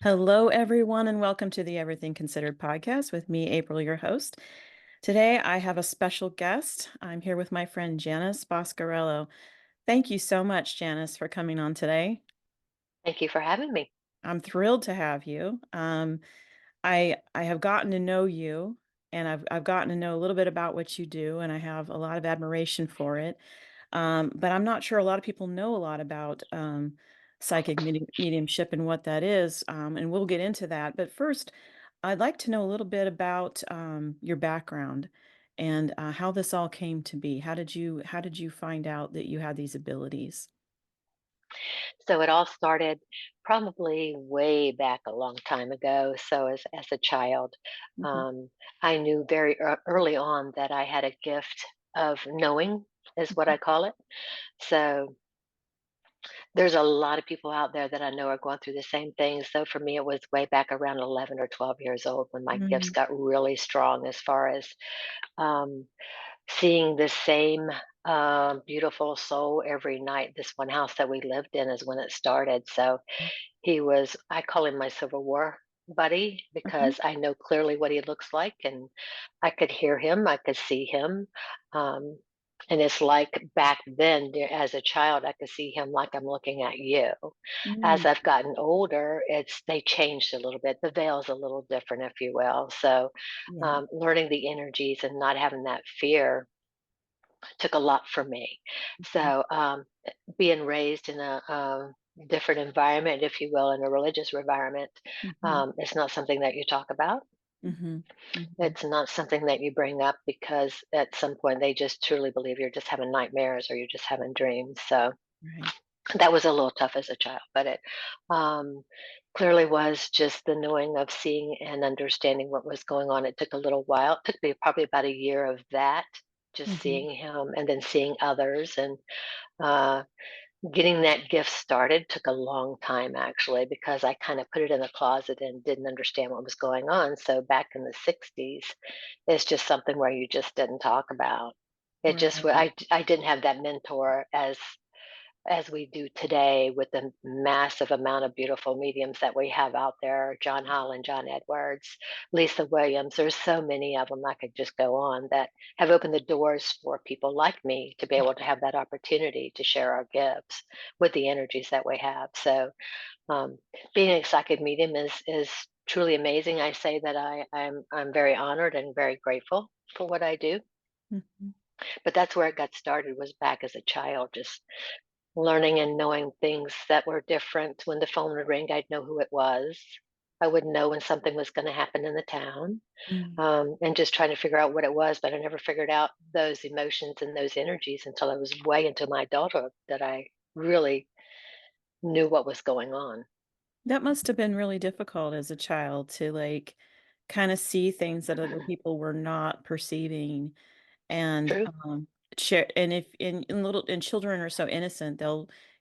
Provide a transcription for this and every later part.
Hello, everyone, and welcome to the Everything Considered podcast with me, April, your host. Today, I have a special guest. I'm here with my friend Janis Boscarello. Thank you so much, Janis, for coming on today. Thank you for having me. I'm thrilled to have you. I have gotten to know you, and I've gotten to know a little bit about what you do, and I have a lot of admiration for it. But I'm not sure a lot of people know a lot about psychic mediumship and what that is, and we'll get into that. But first, I'd like to know a little bit about your background and how this all came to be. How did you find out that you had these abilities? So it all started probably way back a long time ago. So as a child, Hmm. um, I knew very early on that I had a gift of knowing, is what I call it. So there's a lot of people out there that I know are going through the same thing. So for me, it was way back around 11 or 12 years old when my gifts Hmm. got really strong as far as um, seeing the same beautiful soul every night. This one house that we lived in is when it started. So he was, I call him my Civil War buddy Hmm. because I know clearly what he looks like and I could hear him, I could see him. Um, and it's like back then, as a child, I could see him like I'm looking at you. As Hmm. I've gotten older, they changed a little bit. The veil's a little different, if you will. So, Yeah. learning the energies and not having that fear took a lot for me. Mhm. So, being raised in a different environment, if you will, in a religious environment, Mhm. it's not something that you talk about. Mhm. Mhm. It's not something that you bring up because at some point they just truly believe you're just having nightmares or you're just having dreams. So Right. that was a little tough as a child, but it um, clearly was just the knowing of seeing and understanding what was going on. It took a little while. It took me probably about a year of that, just Mhm. seeing him and then seeing others. And uh, getting that gift started took a long time actually, because I kind of put it in the closet and didn't understand what was going on. So back in the 60s, it's just something where you just didn't talk about. It just, Right. I didn't have that mentor as we do today with the massive amount of beautiful mediums that we have out there. John Holland, John Edwards, Lisa Williams. There's so many of them I could just go on that have opened the doors for people like me to be able to have that opportunity to share our gifts with the energies that we have. So um, being a psychic medium is truly amazing. I say that I'm very honored and very grateful for what I do. Mhm. But that's where it got started, was back as a child, just learning and knowing things that were different. When the phone would ring, I'd know who it was. I would know when something was going to happen in the town, Mm. and just trying to figure out what it was. But I never figured out those emotions and those energies until I was way into my adulthood that I really knew what was going on. That must have been really difficult as a child to, like, kinda see things that other people were not perceiving and, True. share and if and little and children are so innocent,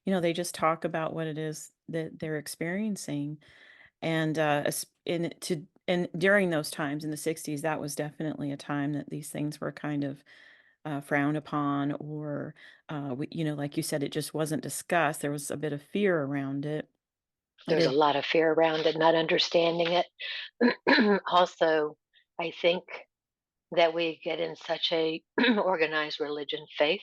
they just talk about what it is that they're experiencing, and, es and during those times in the '60s, that was definitely a time that these things were kind of, frowned upon or, like you said, it just wasn't discussed. There was a bit of fear around it. There's a Did lot of fear around it, not understanding it. Also, I think that we get in such a organized religion faith,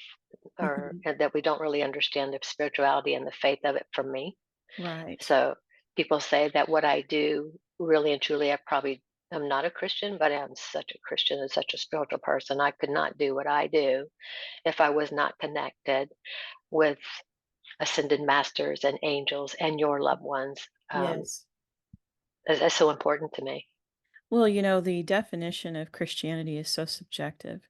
or Mhm. that we don't really understand the spirituality and the faith of it, for me. Right. So people say that what I do, really and truly, I probably am not a Christian, but I'm such a Christian and such a spiritual person. I could not do what I do if I was not connected with ascended masters and angels and your loved ones. Yes. That's so important to me. Well, the definition of Christianity is so subjective.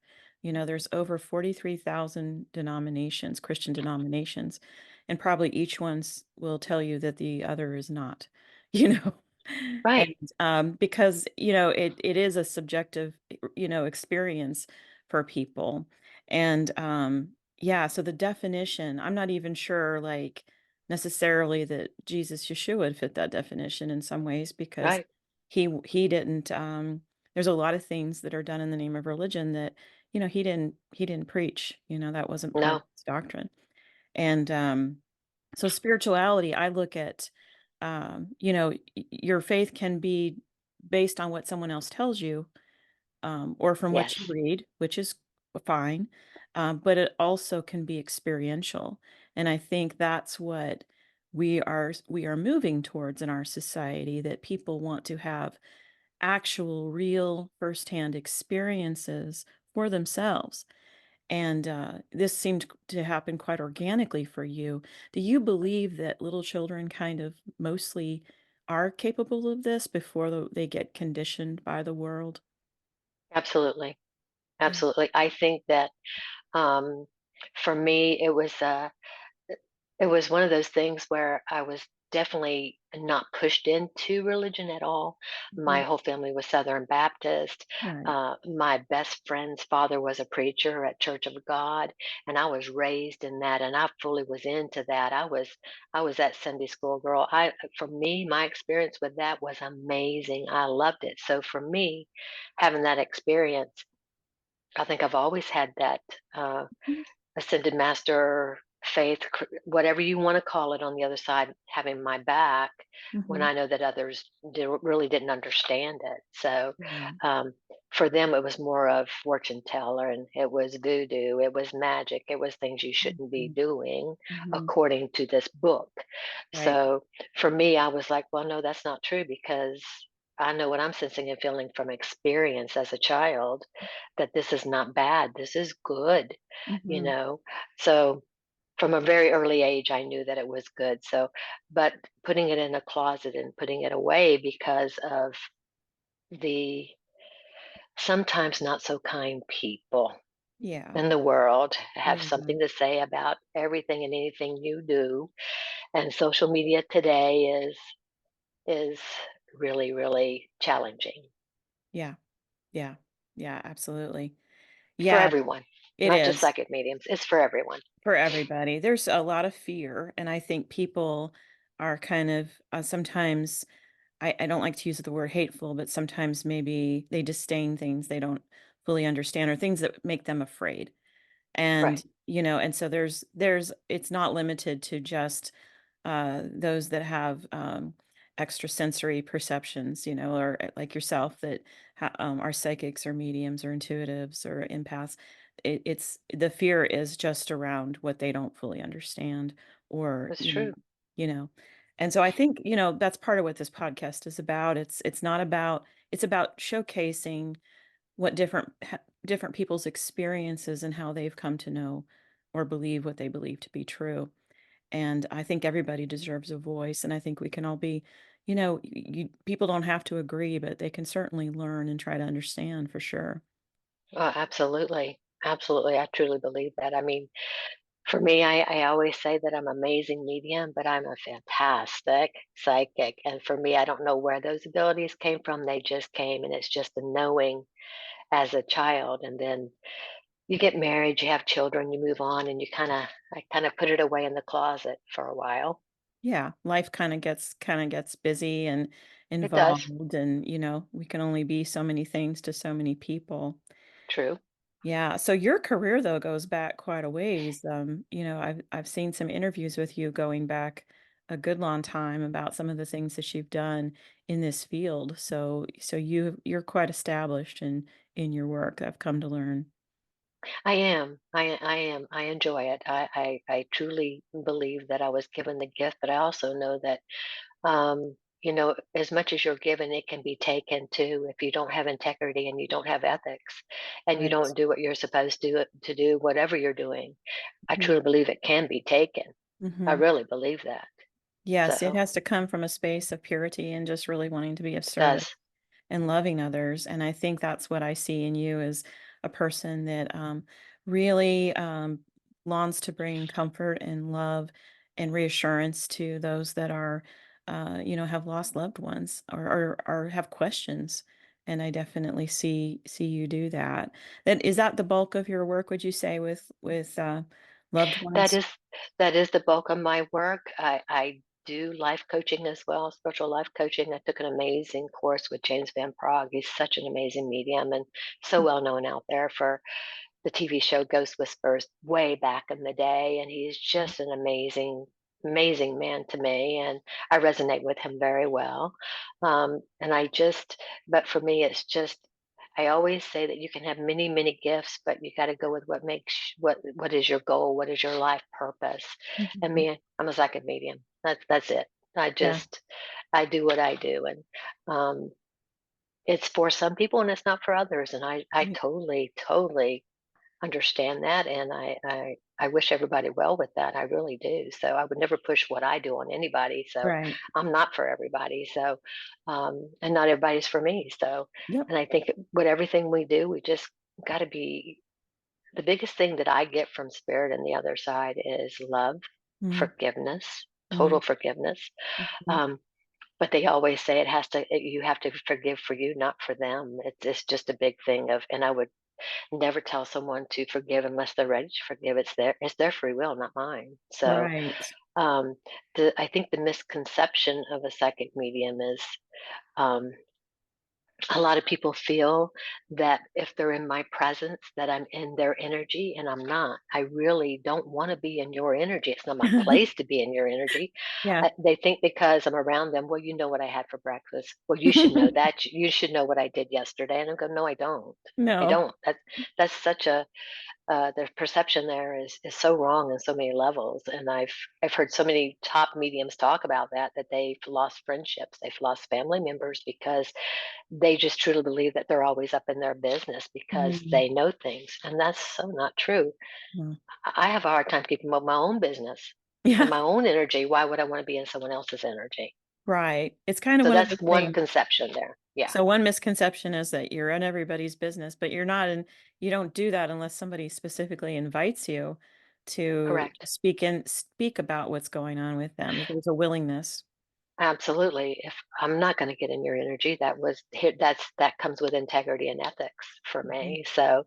There's over 43,000 denominations, Christian denominations, and probably each one's will tell you that the other is not, you know. Right. And because, it is a subjective, experience for people. And yeah, so the definition, I'm not even sure like necessarily that Jesus Yeshua would fit that definition in some ways because Right. he didn't there's a lot of things that are done in the name of religion that he didn't preach, that wasn't part of No. his doctrine. And so spirituality, I look at your faith can be based on what someone else tells you, or from what you Yes, read, which is fine, but it also can be experiential, and I think that's what we are moving towards in our society, that people want to have actual, real, firsthand experiences for themselves. And this seemed to happen quite organically for you. Do you believe that little children kind of mostly are capable of this before they get conditioned by the world? absolutely, Yeah. absolutely. I think that um, for me, it was one of those things where I was definitely not pushed into religion at all. My Mhm. whole family was Southern Baptist. Right. My best friend's father was a preacher at Church of God, and I was raised in that, and I fully was into that. I was that Sunday school girl. I For me, my experience with that was amazing. I loved it. So for me, having that experience, I think I've always had that. Mhm. Ascended master, faith, whatever you want to call it, on the other side, having my back when Mhm. I know that others really didn't understand it. So Right. um, for them, it was more of fortune teller, and it was voodoo, it was magic, it was things you shouldn't be Mhm. doing Mhm. according to this book. Right. So for me, I was like, well, no, that's not true, because I know what I'm sensing and feeling from experience as a child, that this is not bad. This is good, you Mhm. know? So from a very early age, I knew that it was good. So, but putting it in a closet and putting it away because of the sometimes not so kind people Yeah. in the world have Yeah. something to say about everything and anything you do. And social media today is really, really challenging Yeah. Yeah. Yeah, absolutely. for Yeah, everyone, it not just is. psychic mediums. It's for everyone. For everybody. There's a lot of fear, and I think people are kind of, sometimes I don't like to use the word hateful, but sometimes maybe they disdain things they don't fully understand, or things that make them afraid. And, Right. and so there's it's not limited to just those that have extrasensory perceptions, or like yourself, that are psychics or mediums or intuitives or empaths. It's the fear is just around what they don't fully understand, or That's true. you know. And so I think that's part of what this podcast is about. It's not about it's about showcasing what different people's experiences and how they've come to know or believe what they believe to be true. And I think everybody deserves a voice, and I think we can all be, people don't have to agree, but they can certainly learn and try to understand for sure. Absolutely. Absolutely. I truly believe that. I mean, for me, I always say that I'm amazing medium, but I'm a fantastic psychic. And for me, I don't know where those abilities came from. They just came, and it's just the knowing as a child. And then you get married, you have children, you move on, and I kind of put it away in the closet for a while. Yeah, life kind of gets busy and It does. involved, and we can only be so many things to so many people. True. Yeah, so your career though goes back quite a ways. I've seen some interviews with you going back a good long time about some of the things that you've done in this field. So you're quite established in your work, I've come to learn. I am. I am. I enjoy it. I truly believe that I was given the gift, but I also know that as much as you're given, it can be taken too if you don't have integrity and you don't have ethics and you Right. don't do what you're supposed to do, whatever you're doing. I Mhm. truly believe it can be taken. I Mhm. really believe that. Yes, it So has to come from a space of purity and just really wanting to be of it service does. and loving others. And I think that's what I see in you, as a person that really longs to bring comfort and love and reassurance to those that are, have lost loved ones, or have questions. And I definitely see you do that. That is that the bulk of your work, would you say, with loved That ones? is that is the bulk of my work. I do life coaching as well, spiritual life coaching. I took an amazing course with James Van Prague. He's such an amazing medium and so well known out there for the TV show Ghost Whispers way back in the day. And he's just an amazing. amazing man to me, and I resonate with him very well. And I just, but for me, it's just, I always say that you can have many, many gifts, but you got to go with what makes what is your goal, what is your life purpose. And Mhm. me, I'm a psychic medium. That's it. I Yeah, just I do what I do, and um, it's for some people and it's not for others. And I right, totally, totally understand that, and I wish everybody well with that. I really do. So I would never push what I do on anybody. So right. I'm not for everybody. So and not everybody's for me. So Yep. and I think with everything we do, we just got to be, the biggest thing that I get from spirit and the other side is love, Mm, forgiveness, mm, total forgiveness. mhm. Um, but they always say you have to forgive for you, not for them. It's just a big thing of, and I would never tell someone to forgive unless they're ready to forgive. It's their free will, not mine. So Right. um, I think the misconception of a psychic medium is, um, a lot of people feel that if they're in my presence, that I'm in their energy, and I'm not. I really don't want to be in your energy. It's not my place to be in your energy. Yeah. They think because I'm around them, well, you know what I had for breakfast. Well, you should know that. You should know what I did yesterday. And I'm going, no, I don't. I No. don't. That's such a, the perception there is so wrong on so many levels. And I've heard so many top mediums talk about that they've lost friendships, they've lost family members because they just truly believe that they're always up in their business because Mm, they know things, and that's so not true. mm. I have a hard time keeping up my own business and Yeah, my own energy. Why would I want to be in someone else's energy? right. It's kind of So one of that's those one things. conception there. Yeah, So one misconception is that you're in everybody's business, but you're not, and you don't do that unless somebody specifically invites you to correct. speak about what's going on with them. There's a willingness. Absolutely. If I'm not going to get in your energy, that comes with integrity and ethics for Mhm. me. So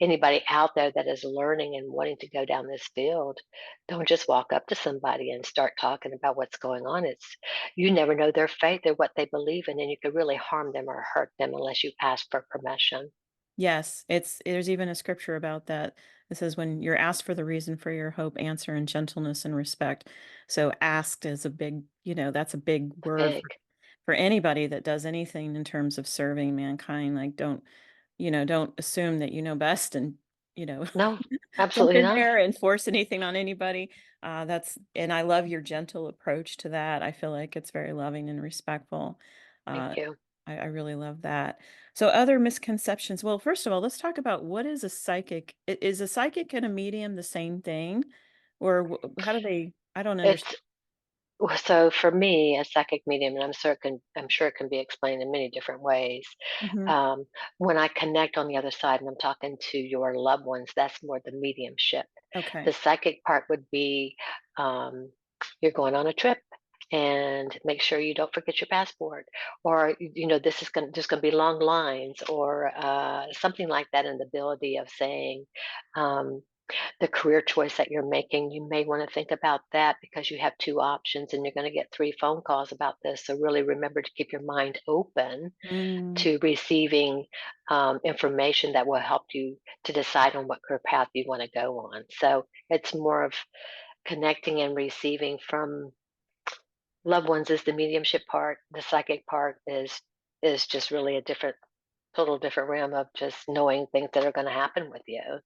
anybody out there that is learning and wanting to go down this field, don't just walk up to somebody and start talking about what's going on. It's, you never know their faith or what they believe in, and you could really harm them or hurt them unless you ask for permission. Yes, there's even a scripture about that. It says, when you're asked for the reason for your hope, answer in gentleness and respect. So asked is a big, that's a big word Big. for anybody that does anything in terms of serving mankind. Like, don't assume that you know best, and, you know, No, jump absolutely in not. there and force anything on anybody. And I love your gentle approach to that. I feel like it's very loving and respectful. Uh, Thank you. I really love that. So, other misconceptions. Well, first of all, let's talk about what is a psychic. Is a psychic and a medium the same thing, or how do they? I don't understand. It's so for me, a psychic medium, and I'm sure it can be explained in many different ways. Hmm. Um, when I connect on the other side and I'm talking to your loved ones, that's more the mediumship. Okay. The psychic part would be, um, you're going on a trip, and make sure you don't forget your passport, or this is going there's going to be long lines, or something like that. And the ability of saying, um, the career choice that you're making, you may want to think about that because you have two options and you're going to get three phone calls about this. So, really remember to keep your mind open Mm, to receiving information that will help you to decide on what career path you want to go on. So, it's more of connecting and receiving from loved ones is the mediumship part. The psychic part is just really a total different realm of just knowing things that are going to happen with you.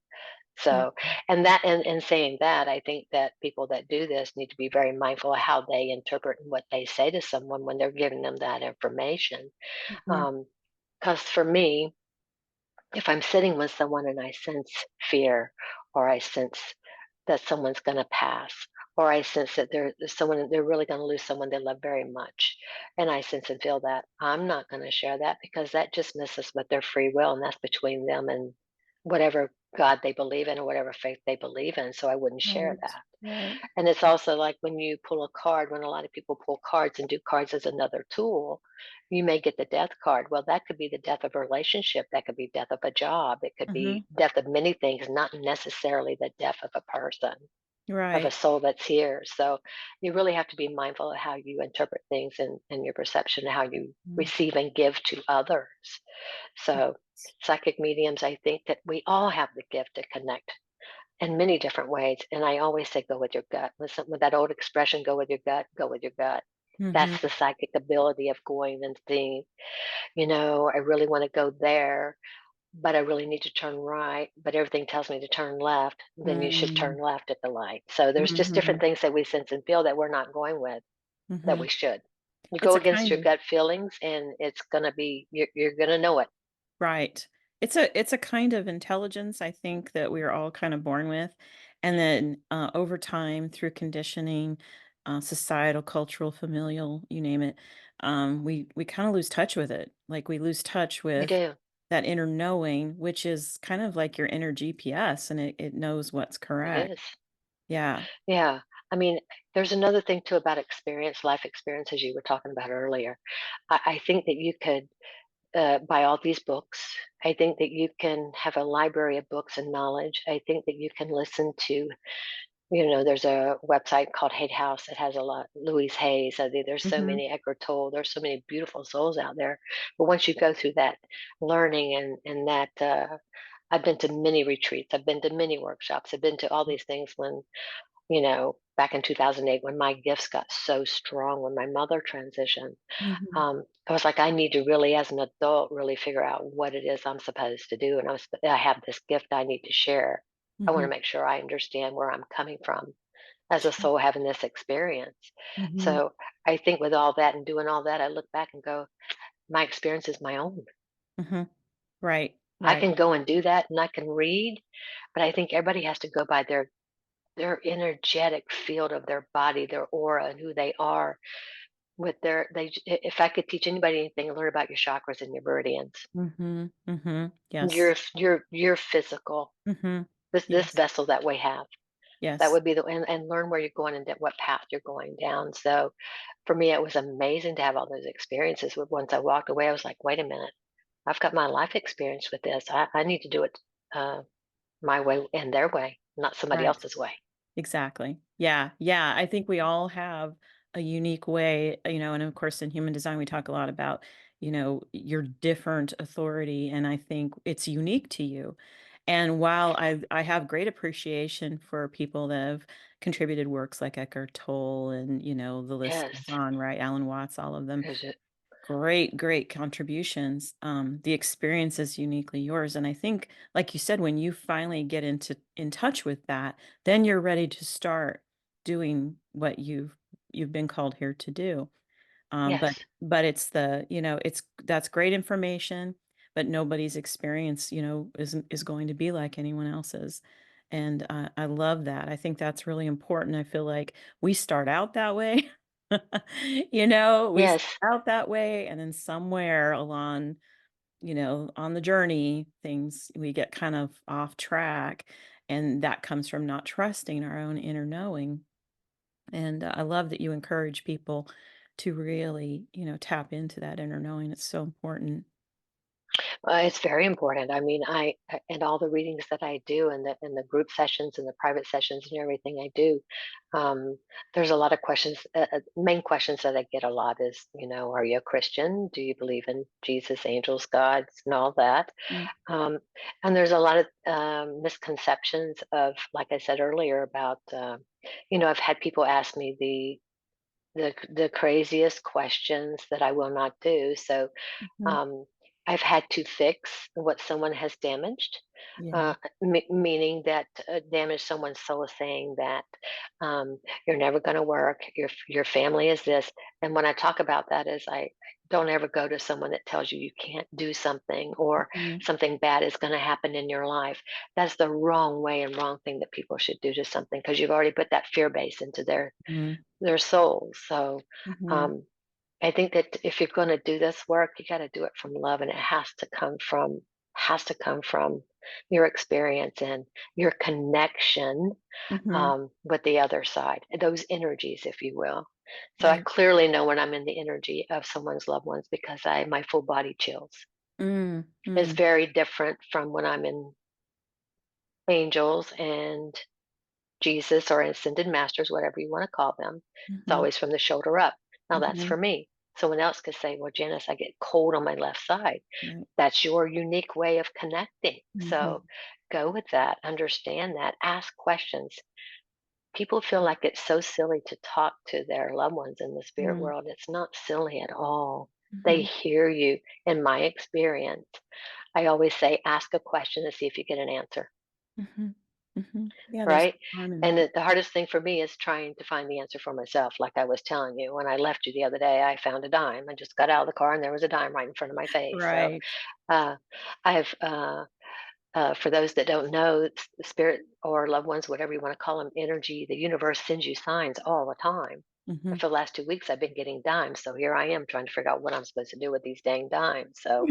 yeah. So, and saying that, I think that people that do this need to be very mindful of how they interpret and what they say to someone when they're giving them that information. Hmm. Because for me, if I'm sitting with someone and I sense fear, or I sense that someone's going to pass, or I sense that they're really going to lose someone they love very much, and I sense and feel that, I'm not going to share that because that just misses with their free will, and that's between them and whatever God they believe in or whatever faith they believe in. So I wouldn't share Right. that. Right. And it's also like when you pull a card, when a lot of people pull cards and do cards as another tool, you may get the death card. Well, that could be the death of a relationship, that could be death of a job, it could Hmm. be death of many things, not necessarily the death of a person, of a Right. soul that's here. So you really have to be mindful of how you interpret things, and your perception, how you Mm. receive and give to others. So psychic mediums, I think that we all have the gift to connect in many different ways. And I always say, go with your gut. With that old expression, go with your gut, go with your gut. Mhm. That's the psychic ability of going and seeing, I really want to go there, but I really need to turn right. But everything tells me to turn left. Then you should Mm. turn left at the light. So there's just different Mhm. things that we sense and feel that we're not going with that Mhm. we should. You It's go a against kind your of gut feelings, and it's gonna be you're gonna know it. right. It's a kind of intelligence I think that we are all kind of born with, and then, over time through conditioning, societal, cultural, familial, you name it, we kinda lose touch with it. Like, we lose touch We with do. that inner knowing, which is kind of like your inner GPS, and it knows what's It correct. is. Yeah. Yeah. I mean, there's another thing too about experience, life experience, as you were talking about earlier. I think that you could buy all these books. I think that you can have a library of books and knowledge. I think that you can listen to, there's a website called Hate House that has a lot. Louise Hayes. There's so Mhm. many Edgar Tolle. There's so many beautiful souls out there. But once you go through that learning and that, I've been to many retreats. I've been to many workshops. I've been to all these things when back in 2008 when my gifts got so strong when my mother transitioned. Mhm. I was like, I need to really, as an adult, really figure out what it is I'm supposed to do. And I have this gift I need to share. I want to Mhm. make sure I understand where I'm coming from as a Sure. soul having this experience. Mhm. So I think with all that and doing all that, I look back and go, my experience is my own. Mhm. Right. I Right. can go and do that and I can read, but I think everybody has to go by their energetic field of their body, their aura, and who they are with if I could teach anybody anything, learn about your chakras and your meridians. Mhm. Mhm. Yes. Your physical, Mhm. this Yes. vessel that we have. That Yes. would be and learn where you're going and what path you're going down. So for me, it was amazing to have all those experiences. But once I walked away, I was like, wait a minute, I've got my life experience with this. I need to do it my way and their way, not somebody Right. else's way. Exactly. Yeah. Yeah. I think we all have a unique way, and of course in human design we talk a lot about, your different authority, and I think it's unique to you. And while I have great appreciation for people that have contributed works like Eckhart Tolle and, the list Yes. goes on, right? Alan Watts, all of them. Is it? Great, great contributions. The experience is uniquely yours, and I think, like you said, when you finally get in touch with that, then you're ready to start doing what you've been called here to do. But Yes. it's it's that's great information, but nobody's experience, is going to be like anyone else's. And I love that. I think that's really important. I feel like we start out that way. We start Yes. out that way, and then somewhere along, on the journey, things we get kind of off track, and that comes from not trusting our own inner knowing. And I love that you encourage people to really, tap into that inner knowing. It's so important. It's very important. I mean, and all the readings that I do, and the group sessions and the private sessions and everything I do, um, there's a lot of questions. Main questions that I get a lot is, are you a Christian? Do you believe in Jesus, angels, gods, and all that? Mm, Um, and there's a lot of misconceptions of, like I said earlier, about, I've had people ask me the craziest questions that I will not do. So mhm. um, I've had to fix what someone has damaged, Yeah. meaning that damage someone's soul, saying that you're never going to work, your family is this. And when I talk about that, is I don't ever go to someone that tells you you can't do something or Mhm, something bad is going to happen in your life. That's the wrong way and wrong thing that people should do to something, because you've already put that fear base into mhm, their souls. So. mhm, Um, I think that if you're going to do this work, you got to do it from love, and it has to come from your experience and your connection mhm. with the other side, those energies, if you will. So I Right. clearly know when I'm in the energy of someone's loved ones because I my full body chills. Mm, It's mm, very different from when I'm in angels and Jesus or ascended masters, whatever you want to call them. It's mhm, always from the shoulder up. Now that's mhm. for me. Someone else could say, well, Janice, I get cold on my left side. Right. That's your unique way of connecting. So Mhm. go with that, understand that, ask questions. People feel like it's so silly to talk to their loved ones in the spirit Mm, world. It's not silly at all. They mhm, hear you. In my experience, I always say, ask a question and see if you get an answer, mhm, mhm. Yeah, there's right? no harm in And that. the hardest thing for me is trying to find the answer for myself. Like I was telling you, when I left you the other day, I found a dime. I just got out of the car and there was a dime right in front of my face. So Right. uh, I've for those that don't know, spirit or loved ones, whatever you want to call them, energy, the universe sends you signs all the time. And Mhm. for the last 2 weeks, I've been getting dimes. So here I am trying to figure out what I'm supposed to do with these dang dimes. So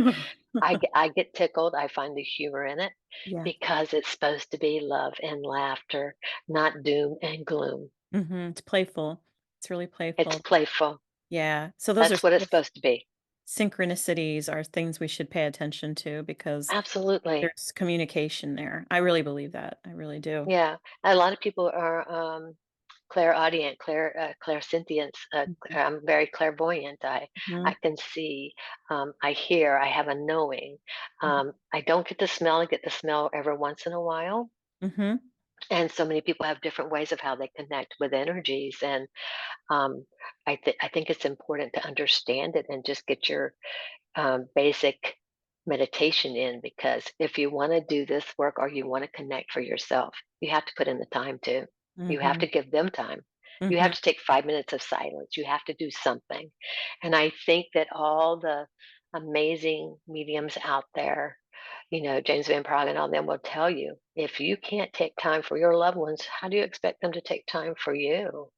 I get tickled. I find the humor in it Yeah. because it's supposed to be love and laughter, not doom and gloom. Mhm. It's playful. It's really It's playful. playful. Yeah. So those are That's what sort it's of supposed to be. synchronicities are things we should pay attention to because Absolutely. there's communication there. I really believe that. I really do. Yeah. A lot of people are clairaudient, clairsentience. Mhm. I'm very clairvoyant. I Mhm. can see, I hear, I have a knowing. Mhm. I don't get the smell. I get the smell every once in a while. Mhm. And so many people have different ways of how they connect with energies. And I think it's important to understand it and just get your basic meditation in, because if you want to do this work or you want to connect for yourself, you have to put in the time too. You have to Mhm. give them time. You have Mhm. to take 5 minutes of silence. You have to do something. And I think that all the amazing mediums out there, James Van Prague and all them will tell you, if you can't take time for your loved ones, how do you expect them to take time for you?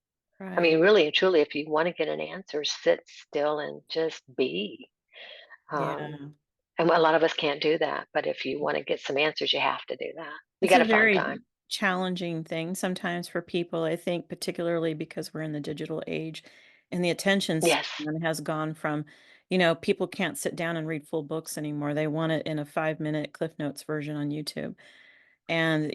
I mean, Right. really and truly, if you want to get an answer, sit still and just be. Um, Yeah. and a lot of us can't do that, but if you wanna get some answers, you have to do that. You It's a gotta find very time. challenging thing sometimes for people, I think, particularly because we're in the digital age and the attention Yes, span has gone from, people can't sit down and read full books anymore. They want it in a 5-minute Cliff Notes version on YouTube. And,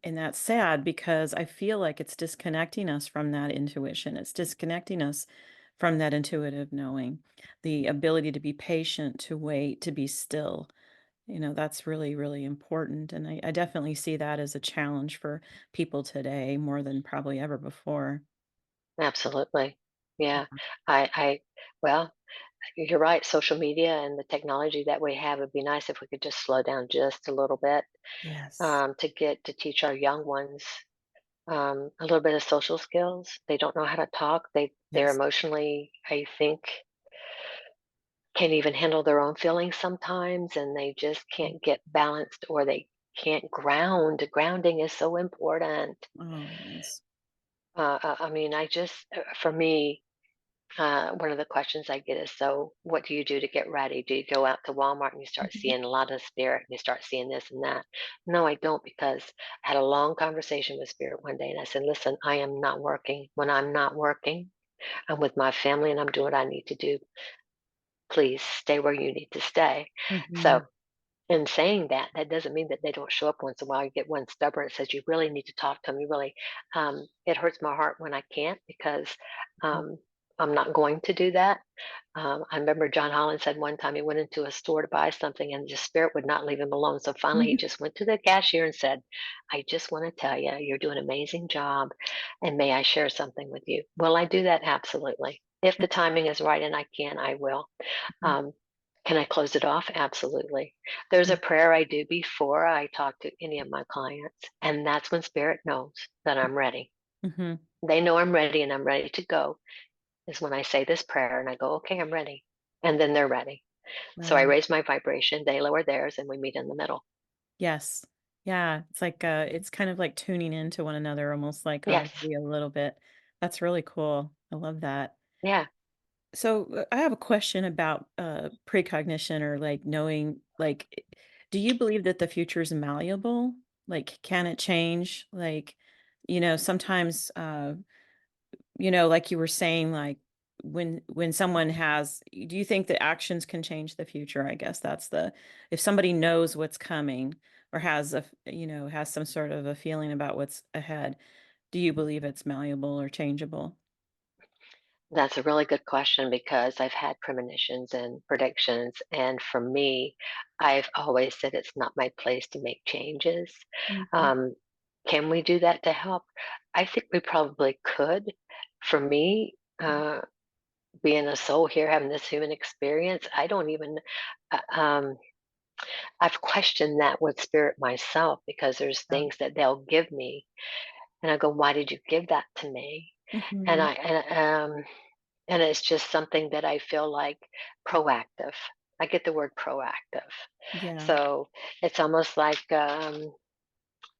and that's sad because I feel like it's disconnecting us from that intuition. It's disconnecting us from that intuitive knowing, the ability to be patient, to wait, to be still. That's really, really important. And I definitely see that as a challenge for people today more than probably ever before. absolutely. Yeah. I well, you're right, social media and the technology that we have, it'd be nice if we could just slow down just a little bit, Yes. to teach our young ones, a little bit of social skills. They don't know how to talk. They're Yes. emotionally, I think, can't even handle their own feelings sometimes, and they just can't get balanced, or they can't ground. Grounding is so important. Oh, yes. I mean, for me, one of the questions I get is, so what do you do to get ready? Do you go out to Walmart and you start Mhm. seeing a lot of spirit and you start seeing this and that? No, I don't, because I had a long conversation with spirit one day and I said, listen, I am not working. When I'm not working, I'm with my family and I'm doing what I need to do. Please stay where you need to stay. So Mhm. in saying that, that doesn't mean that they don't show up once in a while. You get one stubborn that says, you really need to talk to them. You really, it hurts my heart when I can't, because Mhm. um, I'm not going to do that. I remember John Holland said one time he went into a store to buy something and the spirit would not leave him alone. So finally, he just went to the cashier and said, I just want to tell you, you're doing an amazing job. And may I share something with you? Will I do that? Absolutely. If the timing is right and I can, I will. Mhm. Um, can I close it off? Absolutely. There's a prayer I do before I talk to any of my clients, and that's when spirit knows that I'm ready. Mhm. They know I'm ready and I'm ready to go, is when I say this prayer and I go, okay, I'm ready. And then they're ready. So I Right. raise my vibration, they lower theirs, and we meet in the middle. Yes. Yeah, it's like, it's kind of like tuning into one another, almost like Yes. audibly a little bit. That's really cool. I love that. Yeah. So, I have a question about, precognition or, like, knowing, like, do you believe that the future is malleable? Like, can it change? Like, sometimes, like you were saying, like, when someone has do you think that actions can change the future? I guess that's the if somebody knows what's coming or has has some sort of a feeling about what's ahead, do you believe it's malleable or changeable? That's a really good question because I've had premonitions and predictions. And for me, I've always said it's not my place to make changes. Mhm, Um, can we do that to help? I think we probably could. For me, being a soul here, having this human experience, I don't even, uh, um, I've questioned that with spirit myself because there's yeah. things that they'll give me. And I go, why did you give that to me? And Mhm, I, and it's just something that I feel like proactive. I get the word proactive. yeah. So it's almost like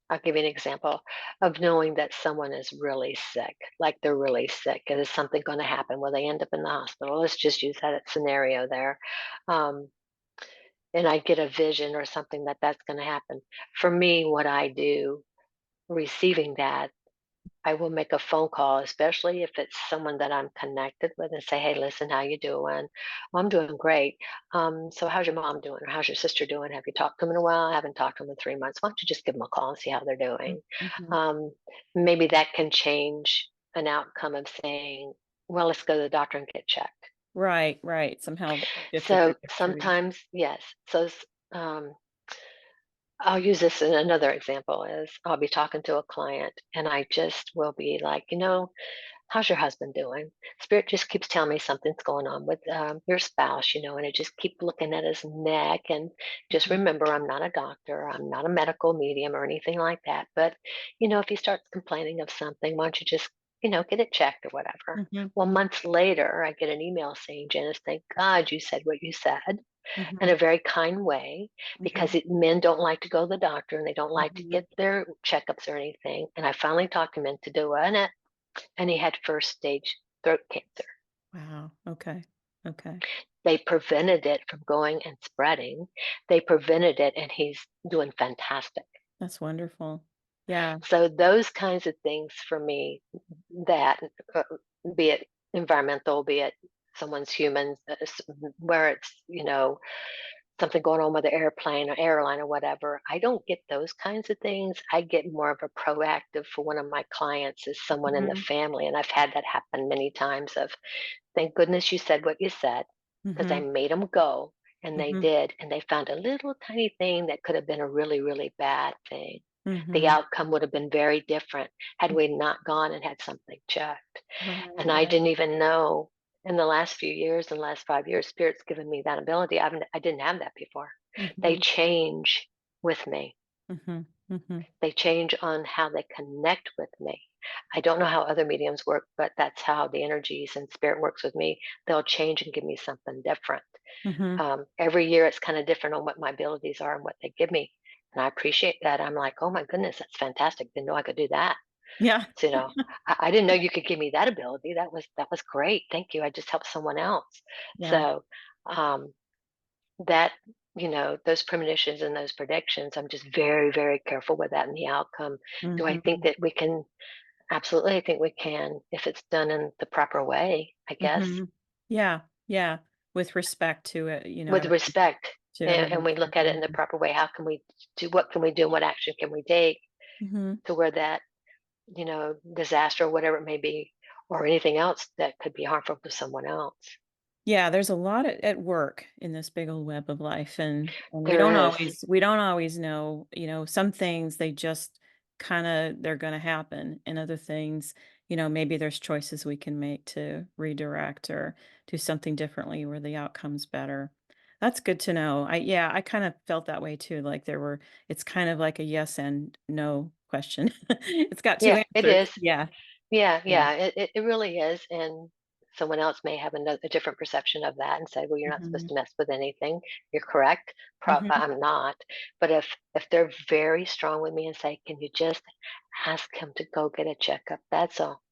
I'll give you an example of knowing that someone is really sick, like they're really sick, and is something going to happen? Will they end up in the hospital? Let's just use that scenario there. Um, and I get a vision or something that that's going to happen. For me, what I do receiving that, I will make a phone call, especially if it's someone that I'm connected with, and say, "Hey, listen, how you doing? Well, I'm doing great. So how's your mom doing, or how's your sister doing? Have you talked to them in a while? I haven't talked to them in 3 months. Why don't you just give them a call and see how they're Mm, doing?" mhm. Um, Maybe that can change an outcome of saying, "Well, let's go to the doctor and get checked." Right, right, somehow shift the So trajectory. sometimes, yes. Um, I'll use this in another example is I'll be talking to a client and I just will be like, how's your husband doing? Spirit just keeps telling me something's going on with your spouse, and I just keep looking at his neck. And just Mhm, remember, I'm not a doctor, I'm not a medical medium or anything like that. But, if he starts complaining of something, why don't you just, get it checked or whatever? mhm, Well, months later, I get an email saying, Janice, thank God you said what you said in mhm, a very kind way because mhm, men don't like to go to the doctor and they don't like to mhm. get their checkups or anything. And I finally talked him into doing it and he had first stage throat cancer. Wow, okay, okay. They prevented it from going and spreading. They prevented it, and he's doing fantastic. That's wonderful. Yeah, So those kinds of things for me, that uh, be it environmental, be it someone's humans, where it's something going on with the airplane or airline or whatever. I don't get those kinds of things. I get more of a proactive for one of my clients is someone in the mhm, family, and I've had that happen many times of thank goodness you said what you said because I mhm, made them go and they mhm, did. And they found a little tiny thing that could have been a really, really bad thing. The mhm. outcome would have been very different had we not gone and had something checked. Right, And I right. didn't even know in the last few years, in the last 5 years, Spirit's given me that ability. I didn't have that before. They Mhm, change with me. mhm, mhm. They change on how they connect with me. I don't know how other mediums work, but that's how the energies and spirit works with me. They'll change and give me something different. Mhm. Every year, it's kind of different on what my abilities are and what they give me. And I appreciate that. I'm like, oh my goodness, that's fantastic. Didn't know I could do that. Yeah. So, I didn't know you could give me that ability. That was great. Thank you. I just helped someone else. Yeah. So, um, that those premonitions and those predictions, I'm just very, very careful with that and the outcome. Do I think Mhm, that we can? Absolutely, I think we can if it's done in the proper way, I guess, mhm. Yeah, yeah, with respect to it, with everyone respect. to And everyone's we look at it in the feeling. proper way. How can we do? What can we do? And what action can we take Mhm. to where that disaster or whatever it may be, or anything else that could be harmful to someone else? Yeah, there's a lot at work in this big old web of life, and we There don't is. always know, some things they just they're gonna happen, and other things, maybe there's choices we can make to redirect or do something differently where the outcome's better. That's good to know. I kind of felt that way too, like it's kind of like a yes and no question. It's got two Yeah, it answers. is. Yeah, Yeah, yeah. yeah, it really is. And someone else may have a different perception of that and say, well, you're not supposed Mhm, to mess with anything. You're correct. mhm. I'm not. But if they're very strong with me and say, can you just ask him to go get a checkup? That's all.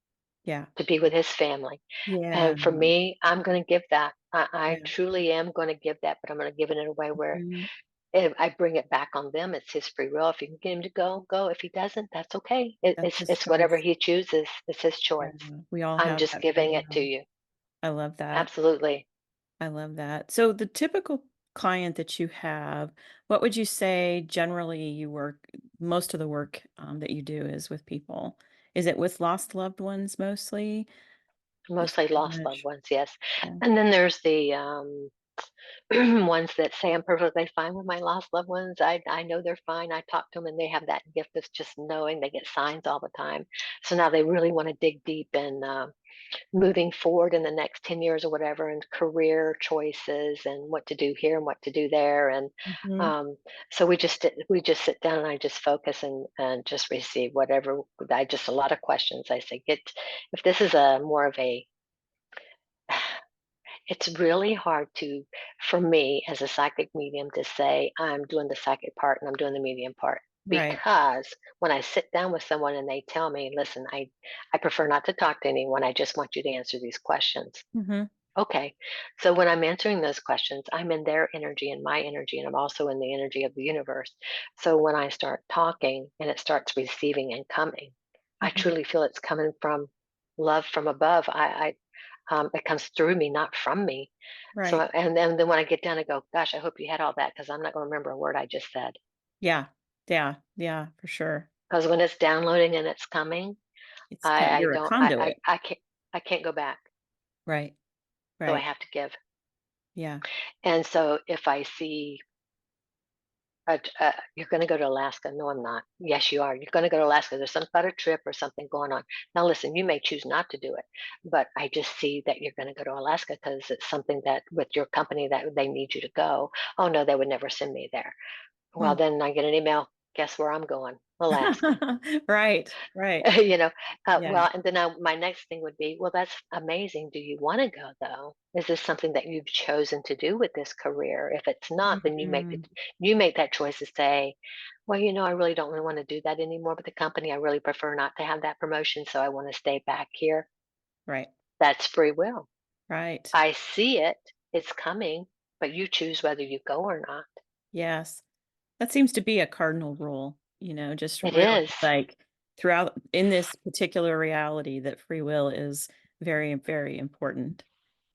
Yeah. To be with his family. Yeah, And for me, I'm going to give that. I yeah. truly am going to give that, but I'm going to give it in a way where Mhm. if I bring it back on them. It's his free will. If you can get him to go, go. If he doesn't, that's okay. That's It's his it's whatever choice. he chooses. It's his Yeah, choice. we all I'm have just that free giving it to will. you. I love that. Absolutely. I love that. So the typical client that you have, what would you say generally you work most of the work, that you do is with people? Is it with lost loved ones mostly? Just Mostly pretty lost loved much. ones, yes. Yeah. And then there's the ones that say I'm perfectly fine with my lost loved ones. I know they're fine. I talk to them, and they have that gift of just knowing. They get signs all the time. So now they really want to dig deep in moving forward in the next 10 years or whatever, and career choices and what to do here and what to do there. And Mhm. um, so we just sit down and I just focus and just receive whatever. I just a lot of questions. I say, get if this is a more of a it's really hard to for me as a psychic medium to say I'm doing the psychic part and I'm doing the medium part, Right. because when I sit down with someone and they tell me, listen, I prefer not to talk to anyone, I just want you to answer these questions. Mhm. Okay. So when I'm answering those questions, I'm in their energy and my energy, and I'm also in the energy of the universe. So when I start talking and it starts receiving and coming, I Mhm. truly feel it's coming from love from above. It comes through me, not from me. So, Right. and then when I get done, I go, gosh, I hope you had all that, because I'm not going to remember a word I just said. Yeah. Yeah. Yeah, for sure. Because when it's downloading and it's coming, It's kind I you're a don't, conduit. I can't go back. Right. So I Right. have to give. Yeah. And so if I see you're going to go to Alaska. No, I'm not. Yes, you are. You're going to go to Alaska. There's some kind of trip or something going on. Now, listen, you may choose not to do it, but I just see that you're going to go to Alaska because it's something that with your company that they need you to go. Oh, no, they would never send me there. Well, Hmm. then I get an email. Guess where I'm going? Alaska. Right. Right. you know Yeah. and then my next thing would be, well, that's amazing, do you want to go though? Is this something that you've chosen to do with this career? If it's not, then Mhm. you make that choice to say, well, I really don't really want to do that anymore, but the company, I really prefer not to have that promotion, so I want to stay back here. Right. That's free will. Right. I see it, it's coming, but you choose whether you go or not. Yes. That seems to be a cardinal rule, just It really is. like throughout in this particular reality that free will is very, very important.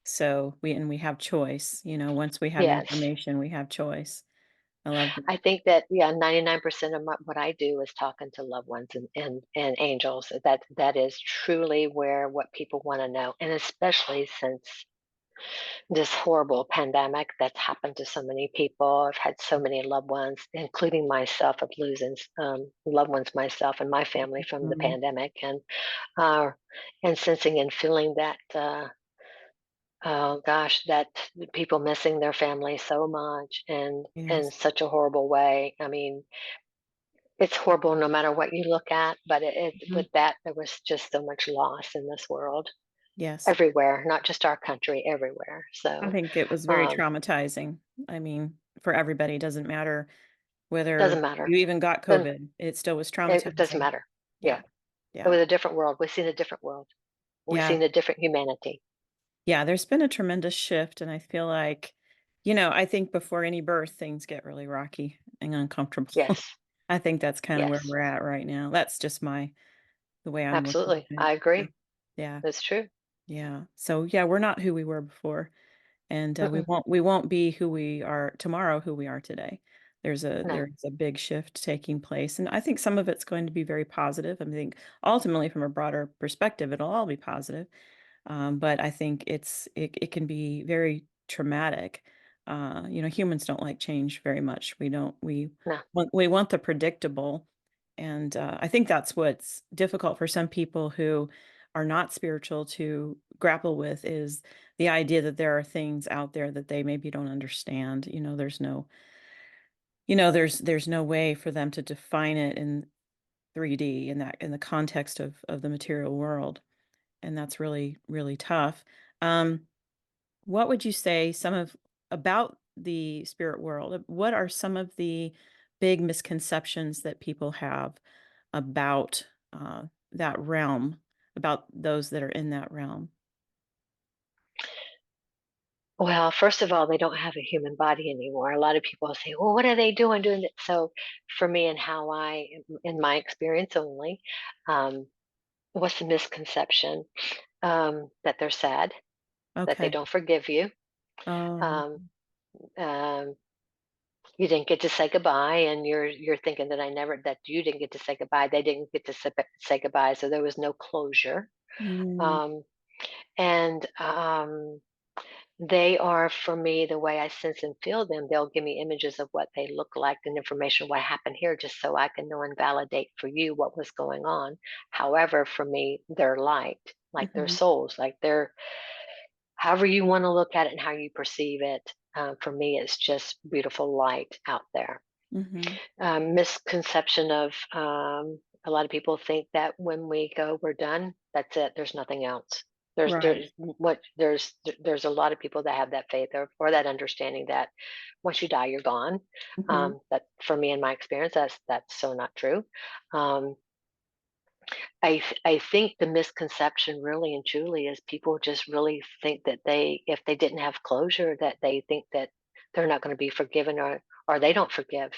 So we have choice, once we have Yes. information, we have choice. I love that. I think that, yeah, 99% of what I do is talking to loved ones and angels. That is truly where what people want to know, and especially since this horrible pandemic that's happened to so many people. I've had so many loved ones, including myself, of losing loved ones myself and my family from the Mhm. pandemic, uh, and sensing and feeling that. Oh gosh, that people missing their family so much and in Yes. such a horrible way. I mean, it's horrible no matter what you look at, but Mhm. with that, there was just so much loss in this world, Yes. everywhere, not just our country, everywhere. I So, think it was very um, traumatizing. I mean, for everybody, it doesn't matter whether doesn't matter. you even got Then COVID, it still was it doesn't traumatizing. matter. Yeah. Yeah, it Yeah. was a different world. We've seen a different world. We've Yeah. seen a different humanity. Yeah, there's been a tremendous shift, and I feel like, I think before any birth, things get really rocky and uncomfortable. Yes, I think that's kinda where yes, we're at right now. That's just the way I'm looking absolutely. at it. I Yeah. agree. Yeah. That's true. Yeah. So, yeah, we're not who we were before, and, we Mm-mm, won't be who we are tomorrow, who we are today. no, There's a big shift taking place, and I think some of it's going to be very positive. I think ultimately, from a broader perspective, it'll all be positive. But I think it can be very traumatic. Humans don't like change very much. We don't no, we want the predictable, and I think that's what's difficult for some people who are not spiritual to grapple with is the idea that there are things out there that they maybe don't understand. There's no way for them to define it in 3D in the context of the material world, and that's really, really tough. Um, what would you say some of about the spirit world? What are some of the big misconceptions that people have about that realm, about those that are in that realm? well, first of all, they don't have a human body anymore. A lot of people say, well, what are they doing it? So for me and how in my experience only, um, what's the misconception? That they're sad, that they Okay. don't forgive you. Oh, Um, um, you didn't get to say goodbye, and you're thinking that you didn't get to say goodbye. They didn't get to say goodbye, so there was no closure. mm, Um, And they are, for me, the way I sense and feel them. They'll give me images of what they look like and information what happened here, just so I can know and validate for you what was going on. However, for me, they're light, like their Mhm. souls, like they're however you want to look at it and how you perceive it. For me, it's just beautiful light out there. Mhm. Misconception of a lot of people think that when we go, we're done. That's it. There's nothing else. Right. There's a lot of people that have that faith or that understanding that once you die, you're gone. Mhm. That for me, in my experience, that's so not true. Um, I think the misconception really and truly is people just really think that if they didn't have closure, that they think that they're not going to be forgiven or they don't forgive.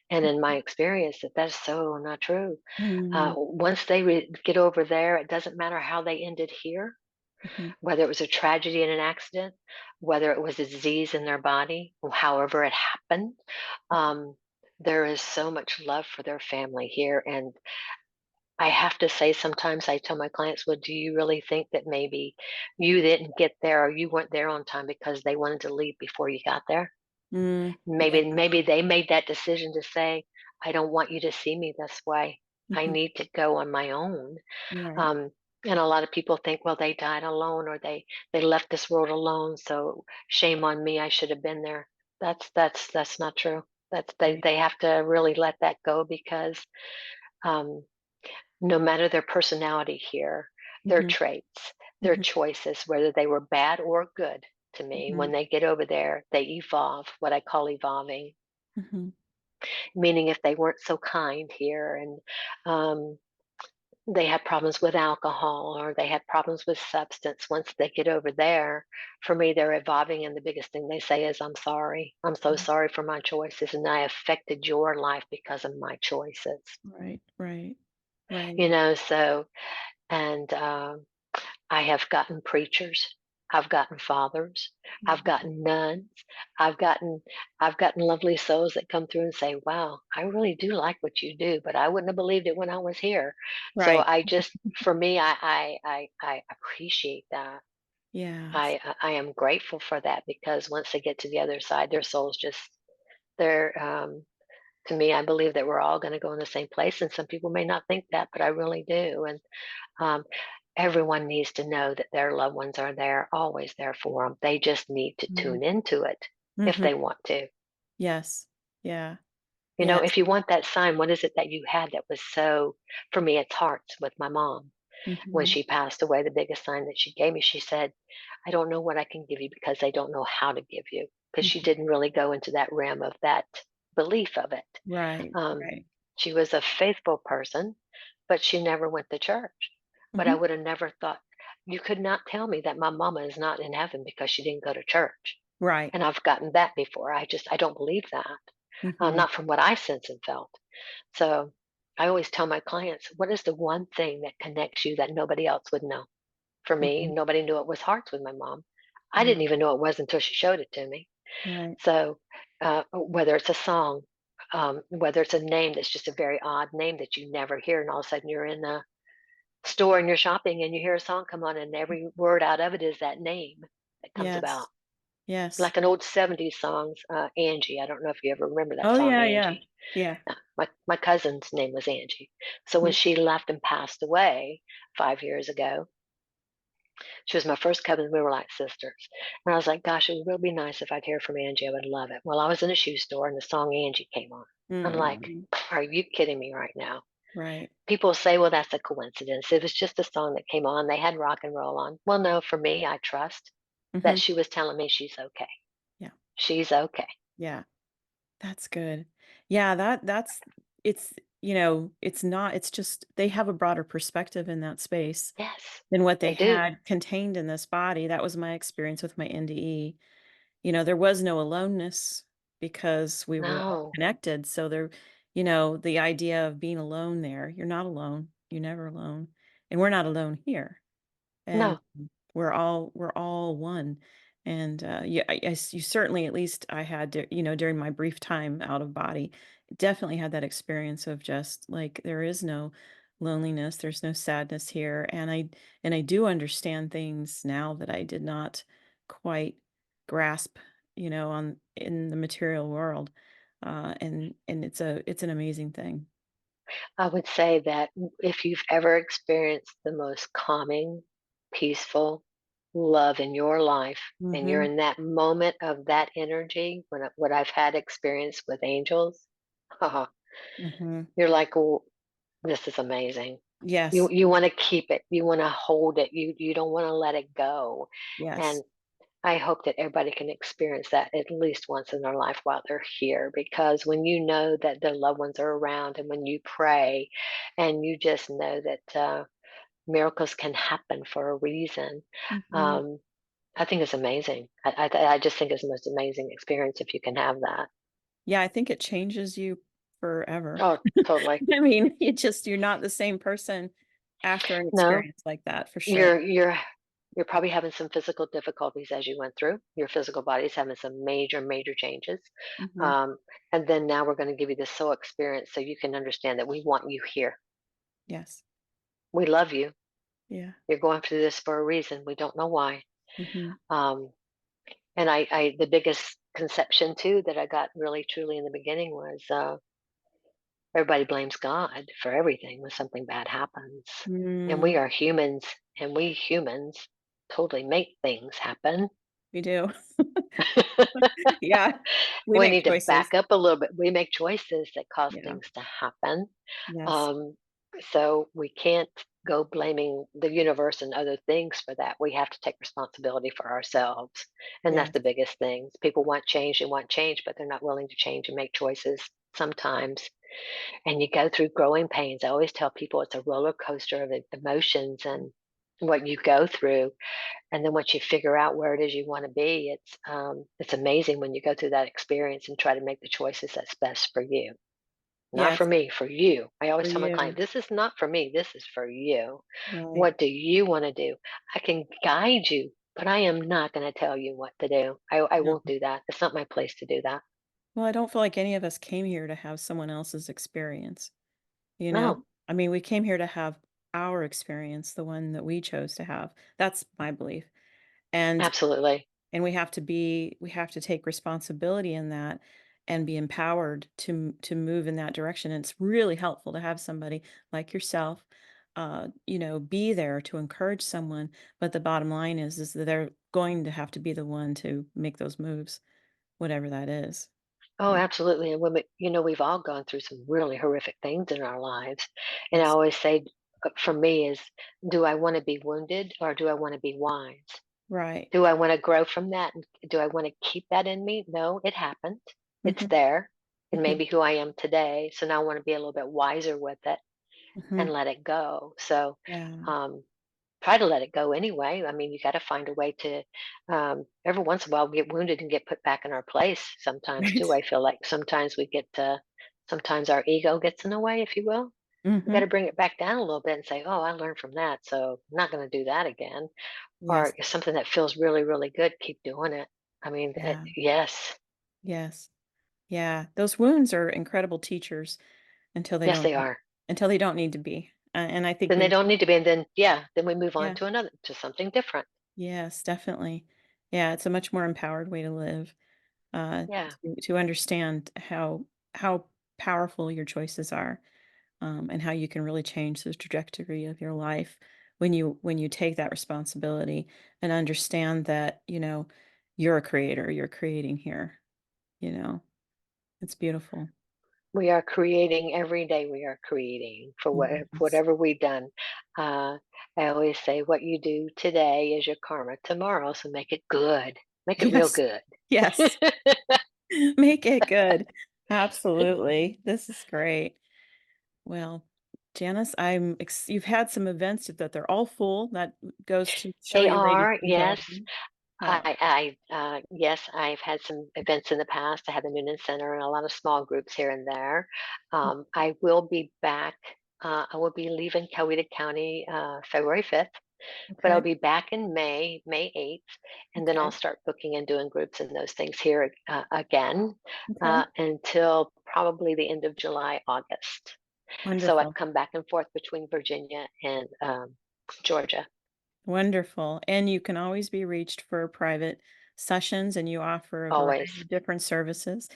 And in my experience, that's so not true. Mhm. Once they get over there, it doesn't matter how they ended here, Mhm. whether it was a tragedy and an accident, whether it was a disease in their body, however it happened. Um, there is so much love for their family here. And I have to say, sometimes I tell my clients, well, do you really think that maybe you didn't get there or you weren't there on time because they wanted to leave before you got there? Mm. Yeah. Maybe they made that decision to say, "I don't want you to see me this way. I Mhm. need to go on my own." Right. Um, and a lot of people think, "Well, they died alone, or they left this world alone, so shame on me. I should have been there." That's not true. That's Right. they have to really let that go because um, no matter their personality here, their Mhm. traits, their Mhm. choices, whether they were bad or good to me, when Mhm. they get over there, they evolve. What I call evolving, Mhm. meaning if they weren't so kind here and they had problems with alcohol or they had problems with substance, once they get over there, for me, they're evolving. And the biggest thing they say is, I'm sorry. I'm so Mhm. sorry for my choices. And I affected your life because of my choices. Right. Right. Right. You know, so, and I have gotten preachers, I've gotten fathers, I've Mhm. gotten nuns, I've gotten I've gotten lovely souls that come through and say, "Wow, I really do like what you do, but I wouldn't have believed it when I was here." So Right. for me, I appreciate that. Yes. I am grateful for that because once they get to the other side, their souls just they're to me, I believe that we're all going to go in the same place, and some people may not think that, but I really do. And um, everyone needs to know that their loved ones are there, always there for them. They just need to Mhm. tune into it if Mhm. they want to. Yes. Yeah. You know, Yes. if you want that sign, what is it that you had that was so, for me, it's hearts with my mom. When Mhm. she passed away, the biggest sign that she gave me, she said, I don't know what I can give you because I don't know how to give you. Because she Mhm. didn't really go into that realm of that belief of it. Right. Um, Right. she was a faithful person, but she never went to church. But I Mhm. would have never thought, you could not tell me that my mama is not in heaven because she didn't go to church. Right. And I've gotten that before. I don't believe that, Mhm. not from what I sense and felt. So I always tell my clients, what is the one thing that connects you that nobody else would know? For me, Mhm. nobody knew it was hearts with my mom. I Right. didn't even know it was until she showed it to me. Right. So, whether it's a song, whether it's a name that's just a very odd name that you never hear, and all of a sudden you're in the store and you're shopping and you hear a song come on, and every word out of it is that name that comes about. Yes. Yes. Like an old 70s songs, Angie. I don't know if you ever remember that Oh, song, yeah, yeah. Angie. Yeah. My cousin's name was Angie. So when Mm. she left and passed away 5 years ago, she was my first cousin. We were like sisters. And I was like, gosh, it would really be nice if I'd hear from Angie. I would love it. Well, I was in a shoe store and the song Angie came on. I'm like, Mm. are you kidding me right now? Right. People say, well, that's a coincidence. It was just a song that came on. They had rock and roll on. Well, no, for me, I trust that Mhm. she was telling me she's okay. Yeah. She's okay. Yeah. That's good. Yeah, that's it's, it's not it's just they have a broader perspective in that space Yes, than what they they do. had contained in this body. That was my experience with my NDE. There was no aloneness because we were all No, connected. So the idea of being alone there, you're not alone. You're never alone. And we're not alone here. And no, we're all one. And yeah, you certainly, at least I had, during my brief time out of body, definitely had that experience of just like there is no loneliness, there's no sadness here, and I do understand things now that I did not quite grasp, on in the material world, and it's an amazing thing. I would say that if you've ever experienced the most calming, peaceful love in your life, and you're Mhm, in that moment of that energy, what I've had experience with angels, mhm. you're like, "Oh, this is amazing." You Yes, you want to keep it, you want to hold it, you don't want to let it go, yes, and I hope that everybody can experience that at least once in their life while they're here, because when you know that their loved ones are around, and when you pray and you just know that miracles can happen for a reason, mhm. um, I think it's amazing. I just think it's the most amazing experience if you can have that. Yeah, I think it changes you forever. Oh, totally. I mean, you're not the same person after an No, experience like that, for sure. you're probably having some physical difficulties as you went through. Your physical body's having some major changes. Mhm. Um, and then now we're going to give you the soul experience so you can understand that we want you here. Yes. We love you. Yeah. You're going through this for a reason. We don't know why. Mhm. Um, and the biggest conception too that I got really truly in the beginning was everybody blames God for everything when something bad happens. And we Mm, are humans, and we humans totally make things happen. we do. Yeah. We We make need to choices. back up a little bit. We make choices that cause Yeah. things to happen. Yes. Um, so we can't go blaming the universe and other things for that. We have to take responsibility for ourselves. And that's Yes. the biggest thing. People want change, but they're not willing to change and make choices sometimes. And you go through growing pains. I always tell people it's a roller coaster of emotions and what you go through, and then once you figure out where it is you want to be, it's amazing when you go through that experience and try to make the choices that's best for you. Not for Yes, me, for you. I for always tell my client, you. this is not for me, this is for you. Right. What do you want to do? I can guide you, but I am not going to tell you what to do. I No. won't do that. It's not my place to do that. Well, I don't feel like any of us came here to have someone else's experience, you know? No, I mean, we came here to have our experience, the one that we chose to have. That's my belief. And absolutely. And we have to take responsibility in that and be empowered to move in that direction, and it's really helpful to have somebody like yourself, be there to encourage someone, but the bottom line is that they're going to have to be the one to make those moves, whatever that is. Oh, Yeah. absolutely. And we've all gone through some really horrific things in our lives. And I Yes. always say, for me, is do I want to be wounded or do I want to be wise? Right. Do I want to grow from that? And do I want to keep that in me? No, it happened. It's Mhm. there. It may Mhm. be who I am today. So now I want to be a little bit wiser with it and Mhm. let it go. So Yeah. um, try to let it go anyway. I mean, you got to find a way to, every once in a while, we get wounded and get put back in our place sometimes too. Right. I feel like sometimes sometimes our ego gets in the way, if you will. We got to Mhm. bring it back down a little bit and say, oh, I learned from that. So I'm not going to do that again. Or Yes. if something that feels really good, keep doing it. I mean, Yeah. yes, Yes. Yeah. Those wounds are incredible teachers until they yes, don't they are. need to be. And I think Then they we don't need to be. And then, yeah, then we move on yeah. to to something different. Yes, definitely. Yeah, it's a much more empowered way to live, Yeah. to understand how powerful your choices are, and how you can really change the trajectory of your life when you take that responsibility and understand that, you're a creator, you're creating here, you know? It's beautiful. We are creating every day. We are creating for Yes. whatever we've done. Uh, I always say, what you do today is your karma tomorrow. So make it good. Make it real Yes. good. Yes. Make it good. Absolutely. This is great. Well, Janice, you've had some events that they're all full. That goes to show They you are, ladies are yes. lovely. Uh, Yes, I've had some events in the past. I had the Noonan Center and a lot of small groups here and there. I will be back. I will be leaving Coweta County February 5th. But I'll okay. be back in May 8th, and then I'll Okay. start booking and doing groups and those things here again Okay. until probably the end of July, August. So I've Wonderful. come back and forth between Virginia and Georgia Wonderful. And you can always be reached for private sessions, and you offer a variety always. of different services.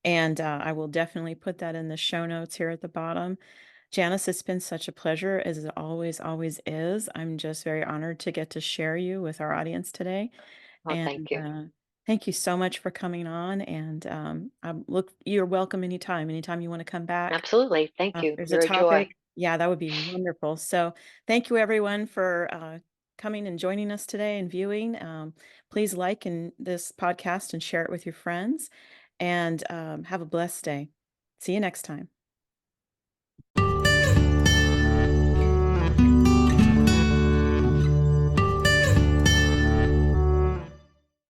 And I will definitely put that in the show notes here at the bottom. Janice, it's been such a pleasure, as it always, always is. I'm just very honored to get to share you with our audience today. Well, And thank you. thank you so much for coming on. And you're welcome anytime. Anytime you want to come back, Absolutely. Thank if you. there's a You're a joy. topic, yeah, that would be wonderful. So thank you everyone for coming and joining us today and viewing. Please this podcast and share it with your friends. And have a blessed day. See you next time.